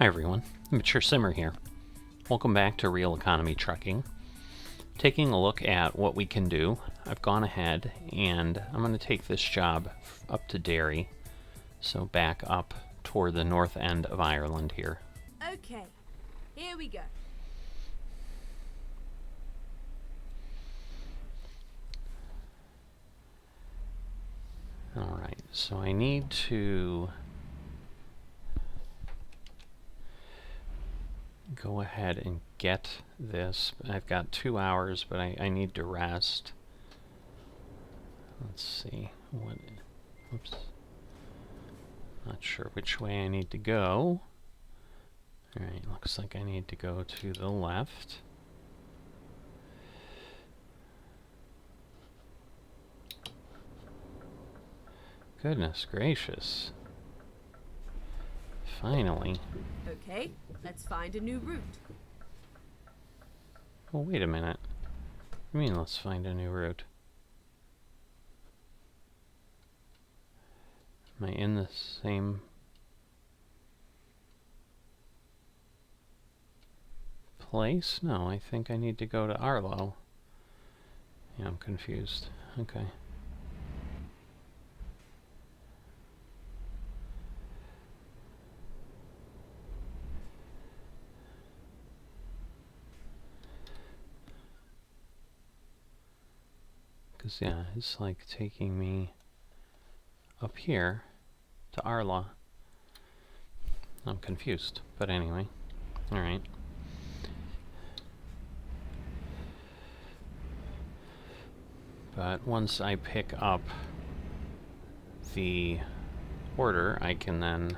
Hi everyone, Mature Simmer here. Welcome back to Real Economy Trucking. Taking a look at what we can do, I've gone ahead and I'm going to take this job up to Derry, so back up toward the north end of Ireland here. Okay, here we go. Alright, so I need to go ahead and get this. I've got 2 hours, but I need to rest. Let's see. Oops. Not sure which way I need to go. Alright, looks like I need to go to the left. Goodness gracious. Finally. Okay, let's find a new route. Oh, wait a minute. What do you mean, let's find a new route? Am I in the same place? No, I think I need to go to Arlo. Yeah, I'm confused. Okay. Because, yeah, it's like taking me up here to Arla. I'm confused, but anyway. Alright. But once I pick up the order, I can then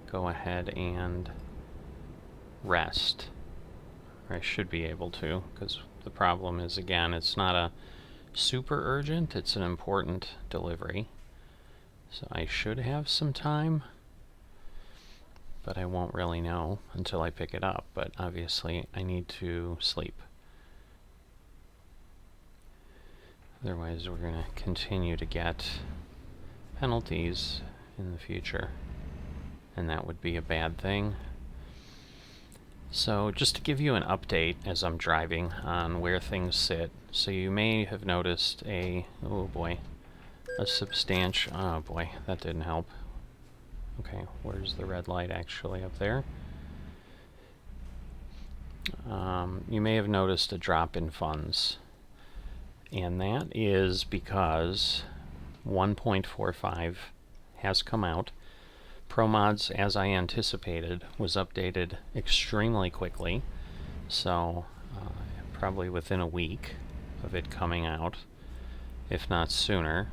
go ahead and rest. Or I should be able to, because the problem is, again, it's not a super urgent, it's an important delivery. So I should have some time, but I won't really know until I pick it up. But obviously I need to sleep. Otherwise we're going to continue to get penalties in the future, and that would be a bad thing. So just to give you an update as I'm driving on where things sit, so you may have noticed a substantial, oh boy, that didn't help. Okay, where's the red light actually up there? You may have noticed a drop in funds, and that is because 1.45 has come out. ProMods, as I anticipated, was updated extremely quickly, so probably within a week of it coming out, if not sooner.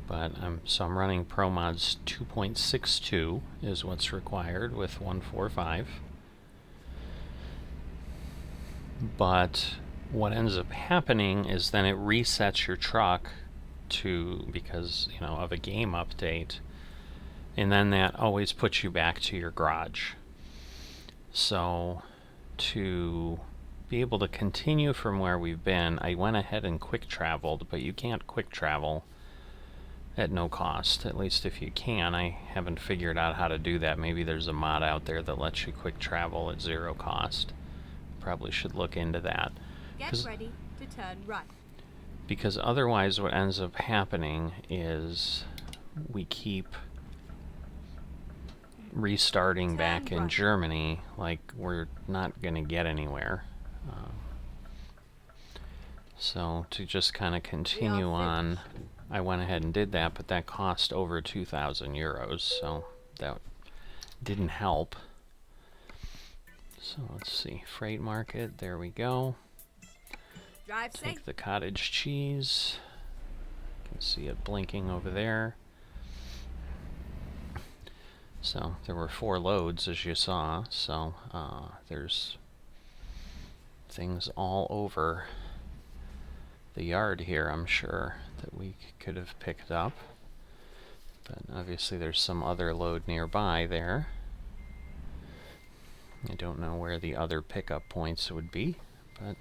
But so I'm running ProMods 2.62 is what's required with 1.45. But what ends up happening is then it resets your truck to, because, you know, of a game update, and then that always puts you back to your garage. So to be able to continue from where we've been, I went ahead and quick traveled, but you can't quick travel at no cost, at least if you can. I haven't figured out how to do that. Maybe there's a mod out there that lets you quick travel at 0 cost. Probably should look into that. Get ready to turn right. Because otherwise what ends up happening is we keep restarting back in Germany, like we're not going to get anywhere. So to just kind of continue on, I went ahead and did that, but that cost over 2,000 euros, so that didn't help. So let's see, freight market, there we go. Drive Take safe. the cottage cheese. You can see it blinking over there. So there were 4 loads, as you saw, so there's things all over the yard here, I'm sure, that we could have picked up. But obviously there's some other load nearby there. I don't know where the other pickup points would be, but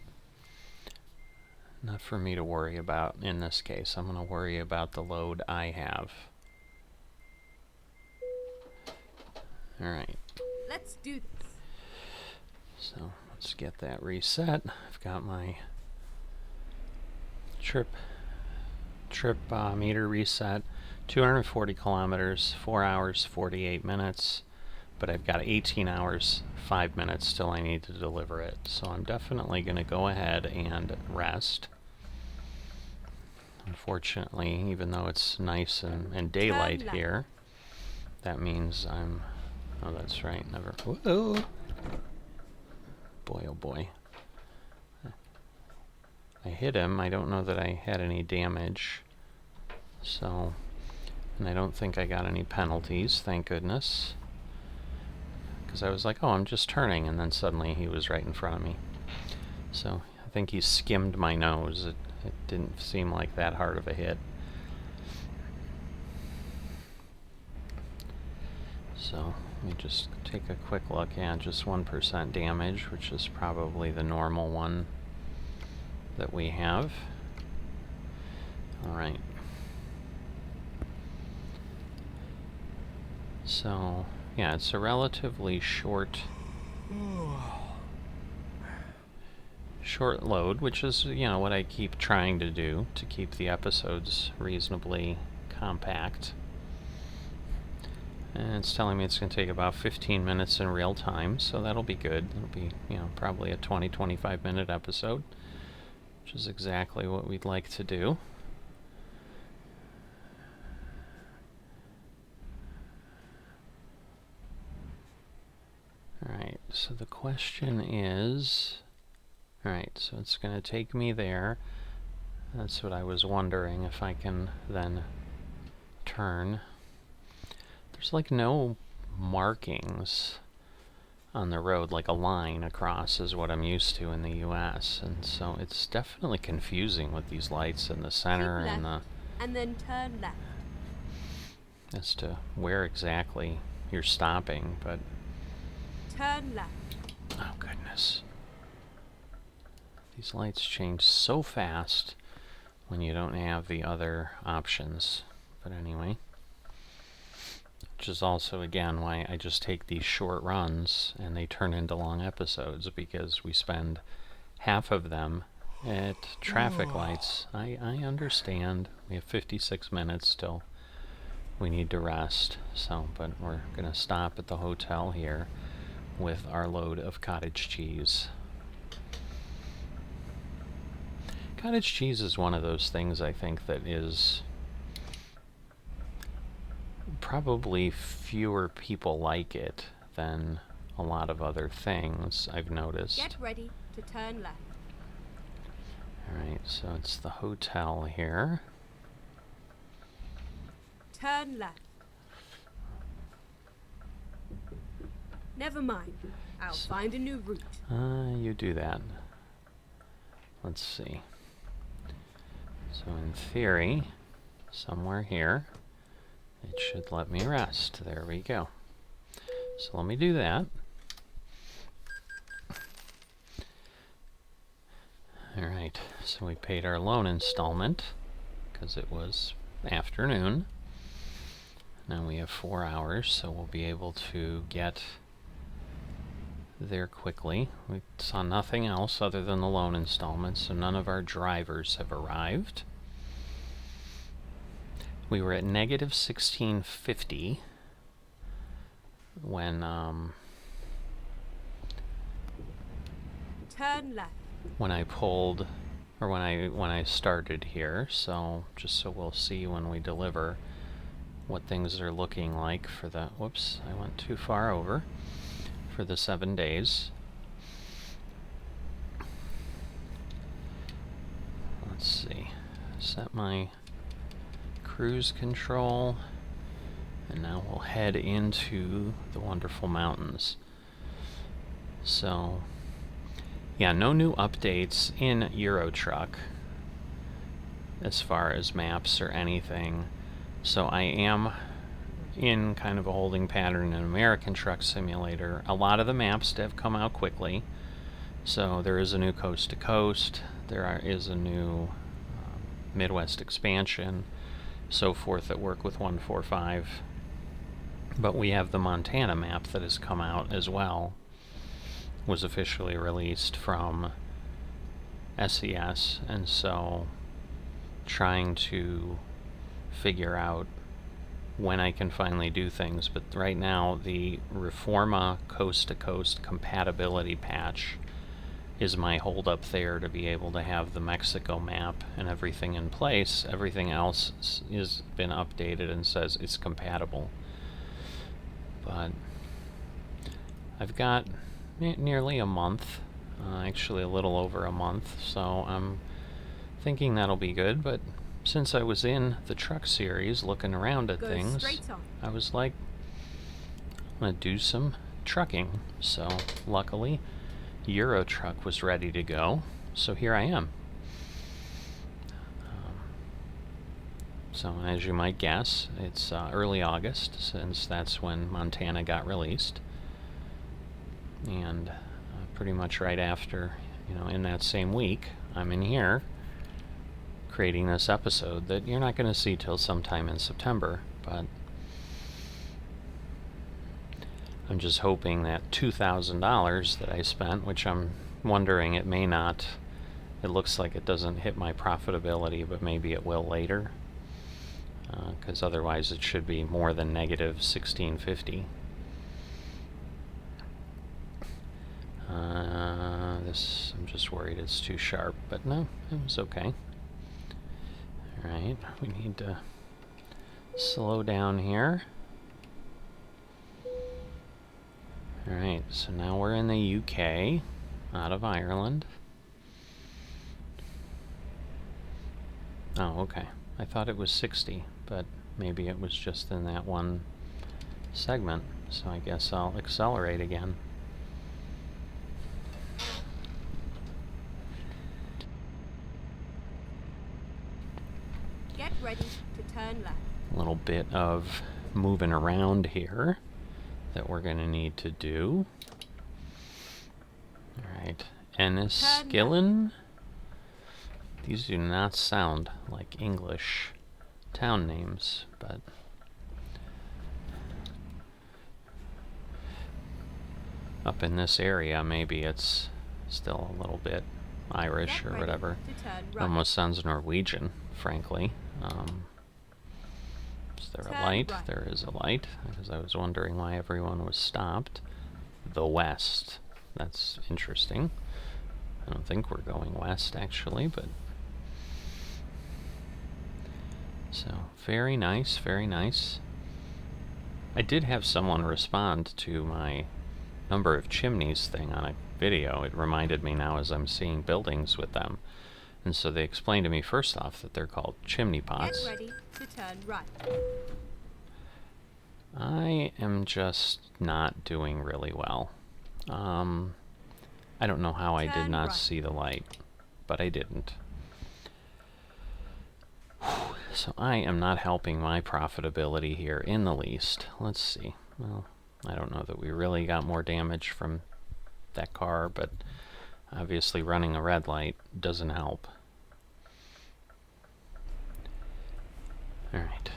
not for me to worry about in this case. I'm going to worry about the load I have. Alright. Let's do this. So let's get that reset. I've got my trip meter reset. 240 kilometers, 4 hours, 48 minutes. But I've got 18 hours, 5 minutes till I need to deliver it. So I'm definitely going to go ahead and rest. Unfortunately, even though it's nice and daylight here, that means I'm... Oh, that's right. Never... Whoa! Boy, oh boy. I hit him. I don't know that I had any damage. So... And I don't think I got any penalties, thank goodness. Because I was like, oh, I'm just turning, and then suddenly he was right in front of me. So I think he skimmed my nose. It didn't seem like that hard of a hit. So let me just take a quick look. Yeah, just 1% damage, which is probably the normal one that we have. Alright. So, yeah, it's a relatively short load, which is, what I keep trying to do to keep the episodes reasonably compact. And it's telling me it's going to take about 15 minutes in real time, so that'll be good. It'll be, probably a 20-25 minute episode, which is exactly what we'd like to do. Alright, so the question is... Alright, so it's going to take me there. That's what I was wondering, if I can then turn. There's like no markings on the road, like a line across is what I'm used to in the US, and so it's definitely confusing with these lights in the center Keep and left, and then turn left. As to where exactly you're stopping, but... Turn left. Oh, goodness. These lights change so fast when you don't have the other options. But anyway. Which is also, again, why I just take these short runs and they turn into long episodes, because we spend half of them at traffic lights. I understand. We have 56 minutes till we need to rest. So, but we're going to stop at the hotel here with our load of cottage cheese. Cottage cheese is one of those things, I think, that is probably fewer people like it than a lot of other things, I've noticed. Get ready to turn left. Alright, so it's the hotel here. Turn left. Never mind. I'll find a new route. You do that. Let's see. So in theory, somewhere here, it should let me rest. There we go. So let me do that. Alright, so we paid our loan installment because it was afternoon. Now we have 4 hours, so we'll be able to get there quickly. We saw nothing else other than the loan installments, so none of our drivers have arrived. We were at negative 1650 when Turn left. when I pulled, or when I started here, so just so we'll see when we deliver what things are looking like for the, whoops, I went too far over, for the 7 days. Let's see, set my cruise control, and now we'll head into the wonderful mountains. So, yeah, no new updates in EuroTruck as far as maps or anything. So I am in kind of a holding pattern in American Truck Simulator. A lot of the maps have come out quickly. So there is a new Coast to Coast, is a new Midwest expansion, so forth, that work with 145. But we have the Montana map that has come out as well. Was officially released from SES, and so trying to figure out when I can finally do things. But right now, the Reforma Coast to Coast compatibility patch is my hold up there to be able to have the Mexico map and everything in place. Everything else has been updated and says it's compatible. But I've got nearly a month, actually a little over a month, so I'm thinking that'll be good. But since I was in the truck series looking around at things, I was like, I'm gonna do some trucking. So luckily Euro Truck was ready to go, so here I am. So as you might guess, it's early August, since that's when Montana got released. And pretty much right after, in that same week, I'm in here creating this episode that you're not going to see till sometime in September. But I'm just hoping that $2,000 that I spent, which I'm wondering it may not, it looks like it doesn't hit my profitability, but maybe it will later. Because otherwise it should be more than negative $1,650. This, I'm just worried it's too sharp, but no, it was okay. Alright, we need to slow down here. Alright, so now we're in the UK, out of Ireland. Oh, okay. I thought it was 60, but maybe it was just in that one segment, so I guess I'll accelerate again. Get ready to turn left. A little bit of moving around here that we're going to need to do. Alright, Enniskillen. These do not sound like English town names, but up in this area, maybe it's still a little bit Irish or whatever. It almost sounds Norwegian, frankly. Is there a light? Right. There is a light, because I was wondering why everyone was stopped. The west. That's interesting. I don't think we're going west, actually, but... So, very nice, very nice. I did have someone respond to my number of chimneys thing on a video. It reminded me now as I'm seeing buildings with them. And so they explained to me first off that they're called chimney pots. Get ready to turn right. I am just not doing really well. I don't know how I did not see the light, but I didn't. So I am not helping my profitability here in the least. Let's see. Well, I don't know that we really got more damage from that car, but obviously running a red light doesn't help. Alright.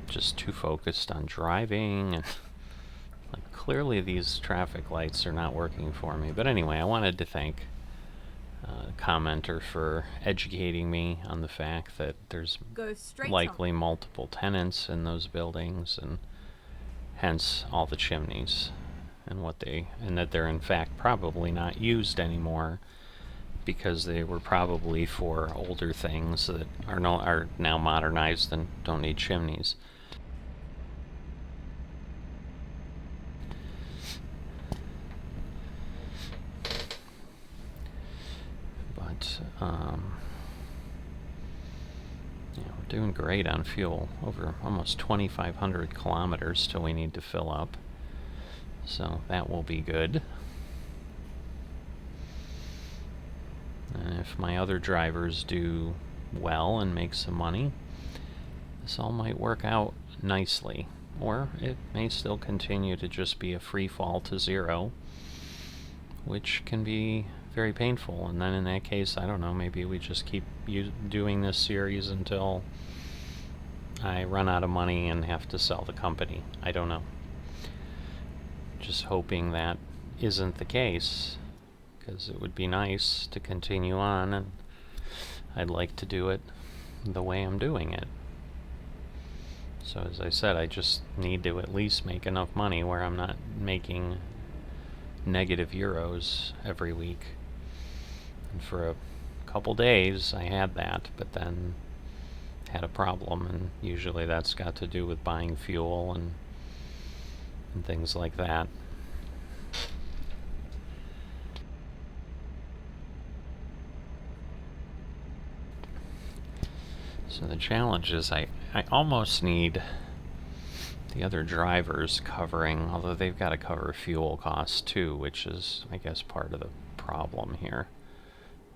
Just too focused on driving, and like, clearly these traffic lights are not working for me. But anyway, I wanted to thank a commenter for educating me on the fact that there's likely multiple tenants in those buildings, and hence all the chimneys, and that they're in fact probably not used anymore because they were probably for older things that are now modernized and don't need chimneys. But yeah, we're doing great on fuel. Over almost 2,500 kilometers till we need to fill up, so that will be good. And if my other drivers do well and make some money, this all might work out nicely. Or it may still continue to just be a free fall to zero, which can be very painful. And then in that case, I don't know, maybe we just keep doing this series until I run out of money and have to sell the company. I don't know. Just hoping that isn't the case, because it would be nice to continue on, and I'd like to do it the way I'm doing it. So as I said, I just need to at least make enough money where I'm not making negative euros every week. And for a couple days I had that, but then had a problem, and usually that's got to do with buying fuel and things like that. So the challenge is I almost need the other drivers covering, although they've got to cover fuel costs too, which is, I guess, part of the problem here.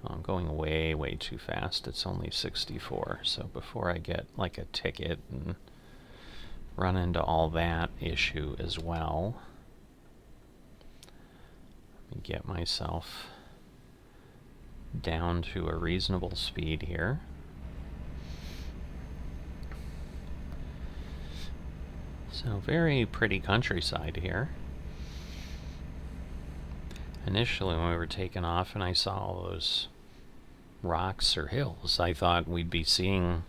I'm going way, way too fast. It's only 64, so before I get like a ticket and run into all that issue as well, let me get myself down to a reasonable speed here. So very pretty countryside here. Initially when we were taking off and I saw all those rocks or hills, I thought we'd be seeing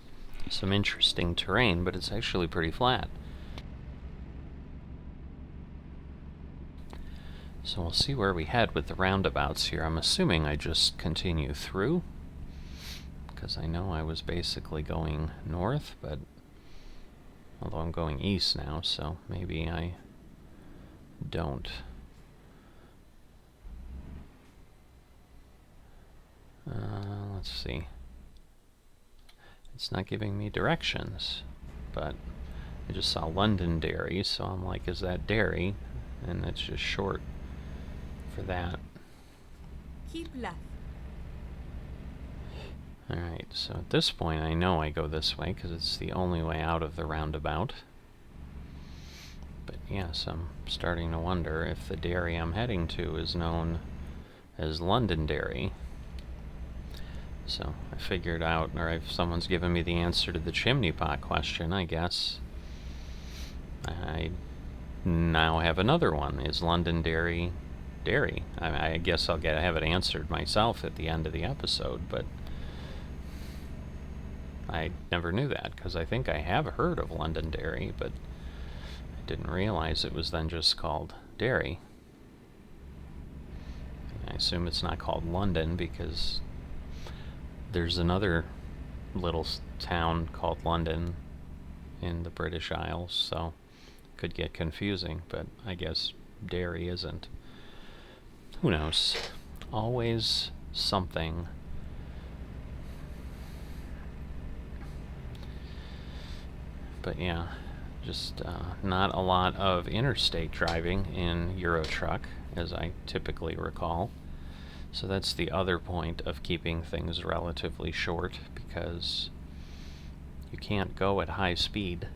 some interesting terrain, but it's actually pretty flat. So we'll see where we head with the roundabouts here. I'm assuming I just continue through, because I know I was basically going north, but although I'm going east now, so maybe I don't. Let's see. It's not giving me directions, but I just saw Londonderry, so I'm like, is that Derry? And it's just short for that. Keep left. Alright, so at this point I know I go this way because it's the only way out of the roundabout. But yes, I'm starting to wonder if the Derry I'm heading to is known as Londonderry. So I figured out, or if someone's given me the answer to the chimney pot question, I guess. I now have another one. Is Londonderry Derry? I guess I'll have it answered myself at the end of the episode, but I never knew that, because I think I have heard of Londonderry, but I didn't realize it was then just called Derry. I assume it's not called London because there's another little town called London in the British Isles, so it could get confusing, but I guess Derry isn't. Who knows? Always something. But yeah, just not a lot of interstate driving in Euro Truck, as I typically recall. So that's the other point of keeping things relatively short, because you can't go at high speed.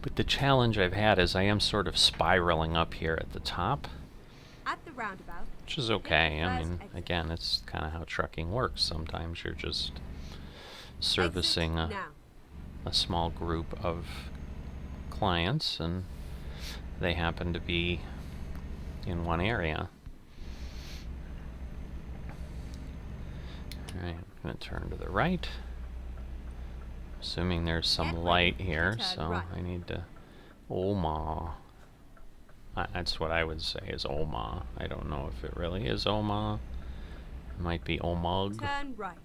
But the challenge I've had is I am sort of spiraling up here at the top. At the roundabout. Which is okay. I mean, again, it's kind of how trucking works. Sometimes you're just servicing a small group of clients, and they happen to be in one area. Alright, I'm going to turn to the right. Assuming there's some light here, so I need to... Oma. That's what I would say is Oma. I don't know if it really is Oma. It might be Omug. Turn right.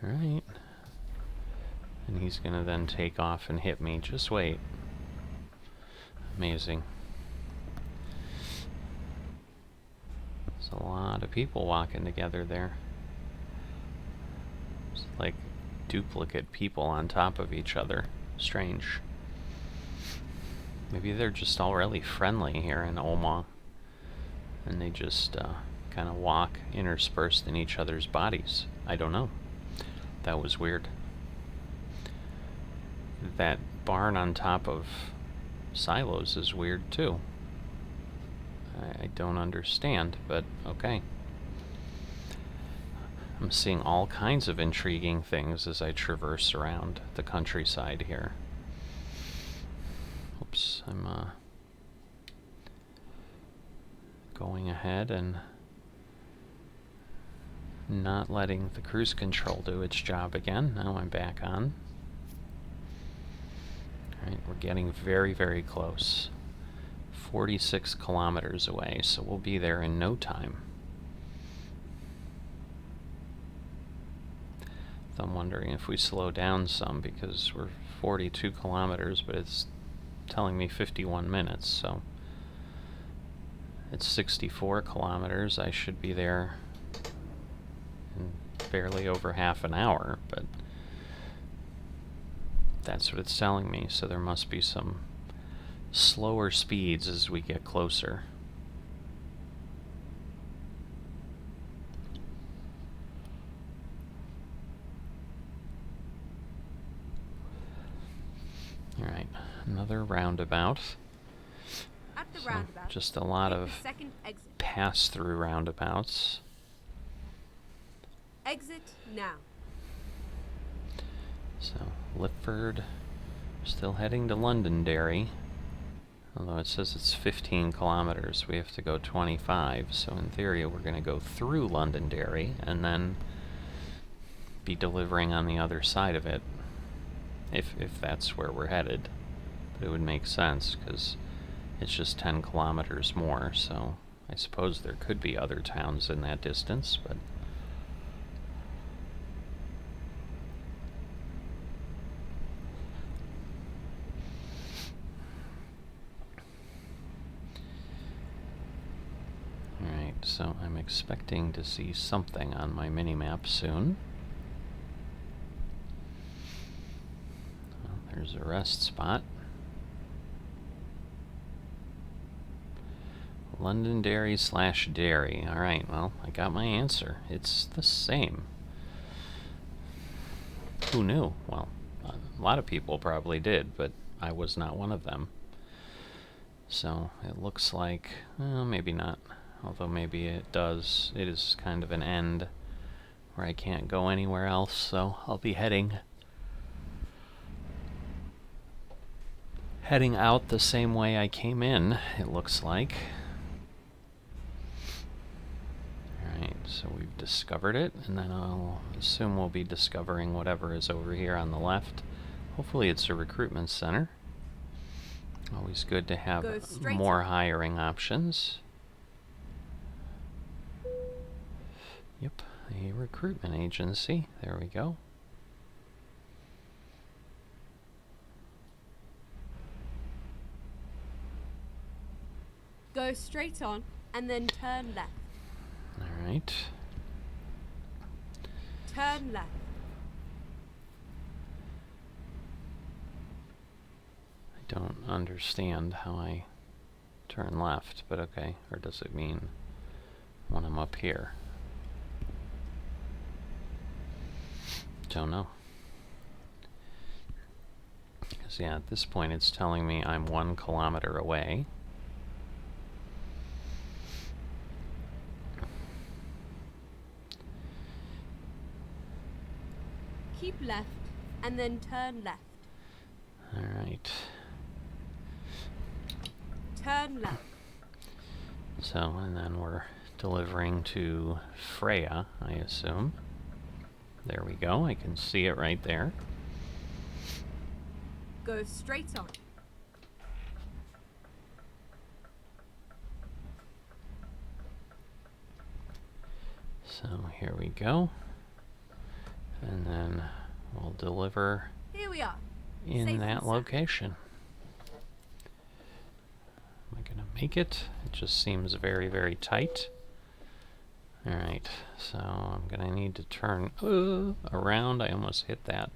Alright. And he's gonna then take off and hit me. Just wait. Amazing. There's a lot of people walking together there. It's like duplicate people on top of each other. Strange. Maybe they're just all really friendly here in Oma, and they just kind of walk interspersed in each other's bodies. I don't know. That was weird. That barn on top of silos is weird too. I don't understand, but okay. I'm seeing all kinds of intriguing things as I traverse around the countryside here. Oops, I'm going ahead and not letting the cruise control do its job again. Now I'm back on. Alright, we're getting very, very close. 46 kilometers away, so we'll be there in no time. I'm wondering if we slow down some, because we're 42 kilometers, but it's telling me 51 minutes, so it's 64 kilometers. I should be there in barely over half an hour, but that's what it's telling me, so there must be some slower speeds as we get closer. Alright, another roundabout. At the So roundabout, just a lot take of the second exit. pass-through roundabouts. Exit now. So, Lipford, still heading to Londonderry. Although it says it's 15 kilometers, we have to go 25. So in theory, we're going to go through Londonderry and then be delivering on the other side of it, if that's where we're headed. But it would make sense, because it's just 10 kilometers more, so I suppose there could be other towns in that distance, but... Alright, so I'm expecting to see something on my mini-map soon. Well, there's a rest spot. Londonderry / Derry. Alright, well, I got my answer. It's the same. Who knew? Well, a lot of people probably did, but I was not one of them. So it looks like, well, maybe not. Although maybe it does. It is kind of an end where I can't go anywhere else, so I'll be heading out the same way I came in, it looks like. Alright, so we've discovered it, and then I'll assume we'll be discovering whatever is over here on the left. Hopefully it's a recruitment center. Always good to have more hiring options. Yep, a recruitment agency. There we go. Go straight on and then turn left. Alright. Turn left. I don't understand how I turn left, but okay. Or does it mean when I'm up here? Don't know. Because yeah, at this point it's telling me I'm 1 kilometer away. Keep left and then turn left. Alright. Turn left. So, and then we're delivering to Freya, I assume. There we go, I can see it right there. Go straight on. So here we go. And then we'll deliver Here we are. in that location. Am I gonna make it? It just seems very, very tight. Alright, so I'm gonna need to turn around. I almost hit that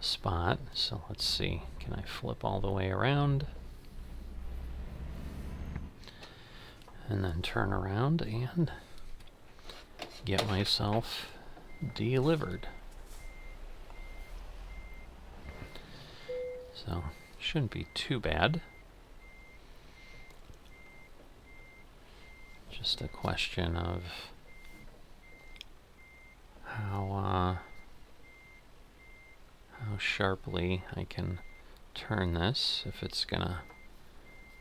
spot. So let's see. Can I flip all the way around? And then turn around and get myself delivered. So, shouldn't be too bad. Just a question of how sharply I can turn this, if it's gonna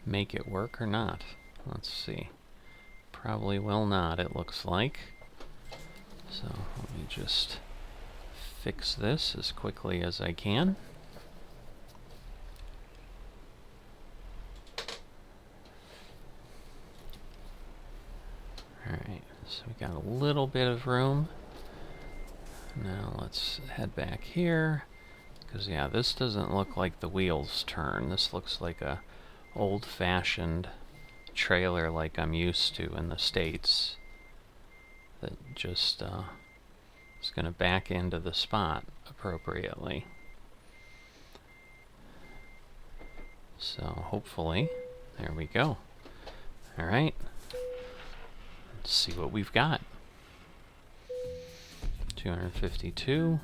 make it work or not. Let's see. Probably will not, it looks like. So let me just fix this as quickly as I can. Alright, so we got a little bit of room. Now let's head back here. Because, yeah, this doesn't look like the wheels turn. This looks like a old-fashioned trailer like I'm used to in the States. That just is going to back into the spot appropriately. So hopefully, there we go. Alright, let's see what we've got. 252.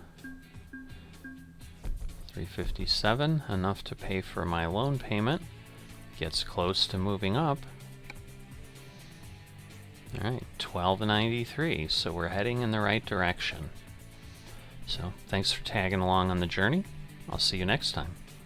357, enough to pay for my loan payment. Gets close to moving up. Alright, 1293, so we're heading in the right direction. So, thanks for tagging along on the journey. I'll see you next time.